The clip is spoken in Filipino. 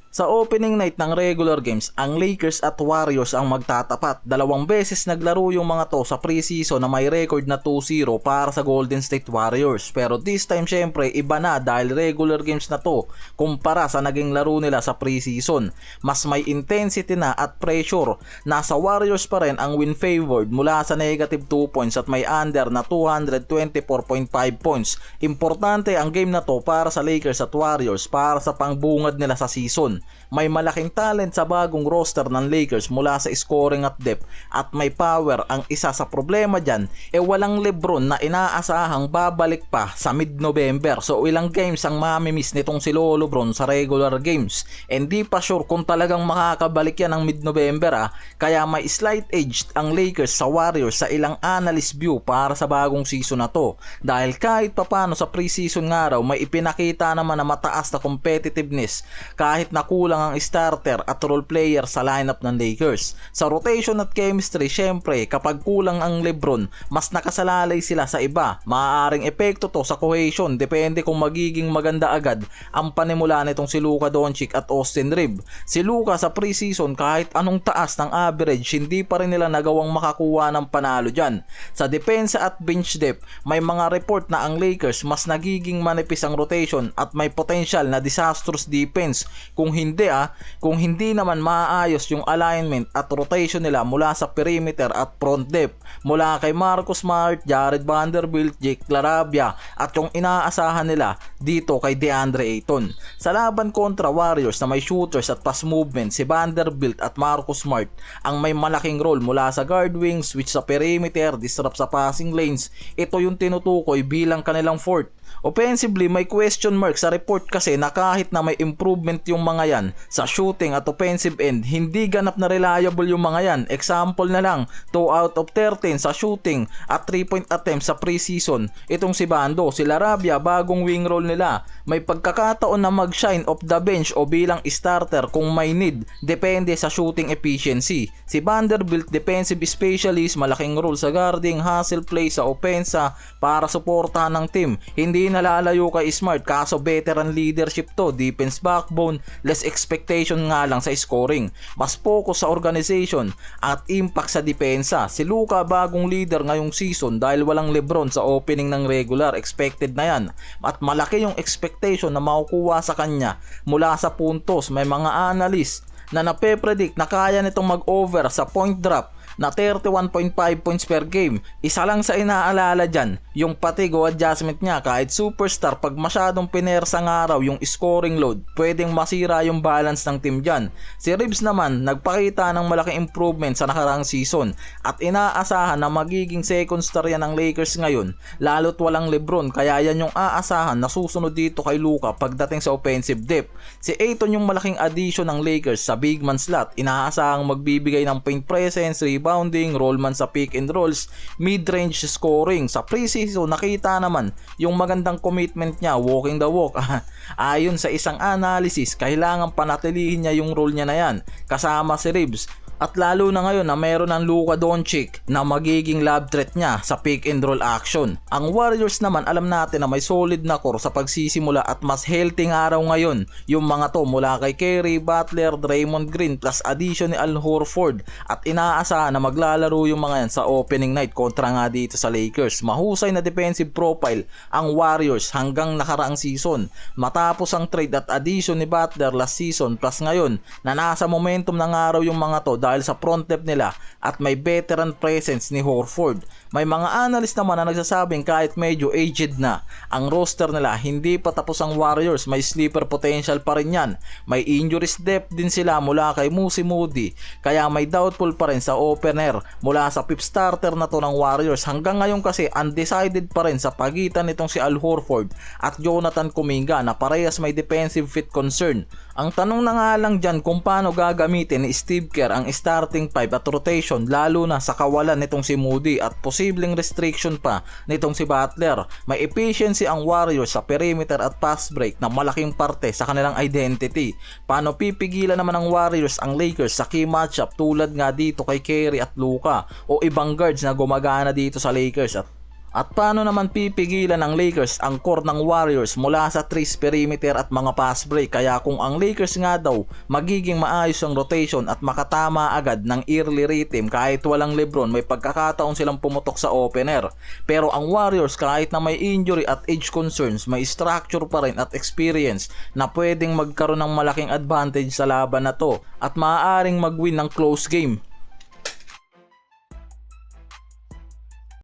Sa opening night ng regular games, ang Lakers at Warriors ang magtatapat. 2 beses naglaro yung mga to sa preseason na may record na 2-0 para sa Golden State Warriors. Pero this time syempre iba na dahil regular games na to kumpara sa naging laro nila sa preseason. Mas may intensity na at pressure. Nasa Warriors pa rin ang win favored mula sa negative 2 points at may under na 224.5 points. Importante ang game na to para sa Lakers at Warriors para sa pangbungad nila sa season. May malaking talent sa bagong roster ng Lakers mula sa scoring at depth at may power. Ang isa sa problema dyan walang LeBron na inaasahang babalik pa sa mid-November. So ilang games ang mamimiss nitong si Lolo Bron sa regular games. Hindi pa sure kung talagang makakabalik yan ng mid-November kaya may slight edge ang Lakers sa Warriors sa ilang analyst view para sa bagong season na to. Dahil kahit papano sa preseason nga raw may ipinakita naman na mataas na competitiveness kahit na kulang ang starter at role player sa lineup ng Lakers. Sa rotation at chemistry, syempre kapag kulang ang LeBron, mas nakasalalay sila sa iba. Maaaring epekto to sa cohesion, depende kung magiging maganda agad ang panimula nitong si Luka Doncic at Austin Reeves. Si Luka sa preseason kahit anong taas ng average, hindi pa rin nila nagawang makakuha ng panalo dyan. Sa depensa at bench depth, may mga report na ang Lakers mas nagiging manipis ang rotation at may potential na disastrous defense kung hindi naman maayos yung alignment at rotation nila mula sa perimeter at front depth mula kay Marcus Smart, Jared Vanderbilt, Jake LaRavia at yung inaasahan nila dito kay DeAndre Ayton. Sa laban kontra Warriors na may shooters at pass movement, si Vanderbilt at Marcus Smart ang may malaking role mula sa guard wing, switch sa perimeter, disrupt sa passing lanes. Ito yung tinutukoy bilang kanilang fourth. Offensively, may question mark sa report kasi na kahit na may improvement yung mga yan sa shooting at offensive end, hindi ganap na reliable yung mga yan. Example na lang, 2 out of 13 sa shooting at 3-point attempts sa preseason. Itong si Bando, si LaRavia, bagong wing role nila. May pagkakataon na mag-shine off the bench o bilang starter kung may need, depende sa shooting efficiency. Si Vanderbilt, defensive specialist, malaking role sa guarding, hustle play sa opensa para suportahan ng team. Hindi nalalayo kay Smart kaso veteran leadership to, defense backbone, less expectation nga lang sa scoring. Mas focus sa organization at impact sa depensa. Si Luka bagong leader ngayong season dahil walang LeBron sa opening ng regular, expected na yan. At malaki yung expectation na makukuha sa kanya mula sa puntos. May mga analyst na nape-predict na kaya nitong mag-over sa point drop na 31.5 points per game. Isa lang sa inaalala dyan, yung fatigue o adjustment niya. Kahit superstar, pag masyadong pinersang araw yung scoring load, pwedeng masira yung balance ng team dyan. Si Reeves naman, nagpakita ng malaking improvement sa nakaraang season at inaasahan na magiging second star yan ng Lakers ngayon, lalo't walang LeBron, kaya yan yung aasahan na susunod dito kay Luka pagdating sa offensive depth. Si Ayton yung malaking addition ng Lakers sa big man slot, inaasahang magbibigay ng paint presence, rebounding, rollman sa pick and rolls, mid-range scoring. Sa preseason nakita naman yung magandang commitment niya, walking the walk. Ayon sa isang analysis, kailangan panatilihin niya yung role niya na yan kasama si Reeves. At lalo na ngayon na meron ng Luka Doncic na magiging lob threat niya sa pick and roll action. Ang Warriors naman, alam natin na may solid na core sa pagsisimula at mas healthy araw ngayon yung mga to mula kay Curry, Butler, Draymond Green plus addition ni Al Horford at inaasahan na maglalaro yung mga yan sa opening night kontra nga dito sa Lakers. Mahusay na defensive profile ang Warriors hanggang nakaraang season. Matapos ang trade at addition ni Butler last season plus ngayon na nasa momentum ng araw yung mga to dahil sa front depth nila at may veteran presence ni Horford. May mga analyst naman na nagsasabing kahit medyo aged na ang roster nila, hindi pa tapos ang Warriors, may sleeper potential pa rin yan. May injuries depth din sila mula kay Musi Moody, kaya may doubtful pa rin sa opener mula sa fifth starter na to ng Warriors. Hanggang ngayon kasi undecided pa rin sa pagitan nitong si Al Horford at Jonathan Kuminga na parehas may defensive fit concern. Ang tanong na nga lang dyan kung paano gagamitin ni Steve Kerr ang starting five at rotation, lalo na sa kawalan nitong si Moody at posibleng restriction pa nitong si Butler. May efficiency ang Warriors sa perimeter at pass break na malaking parte sa kanilang identity. Paano pipigilan naman ng Warriors ang Lakers sa key matchup tulad nga dito kay Curry at Luka o ibang guards na gumagana dito sa Lakers? At At paano naman pipigilan ng Lakers ang core ng Warriors mula sa trace perimeter at mga pass break? Kaya kung ang Lakers nga daw magiging maayos ang rotation at makatama agad ng early rhythm kahit walang LeBron, may pagkakataon silang pumutok sa opener. Pero ang Warriors kahit na may injury at age concerns, may structure pa rin at experience na pwedeng magkaroon ng malaking advantage sa laban na to at maaaring mag-win ng close game.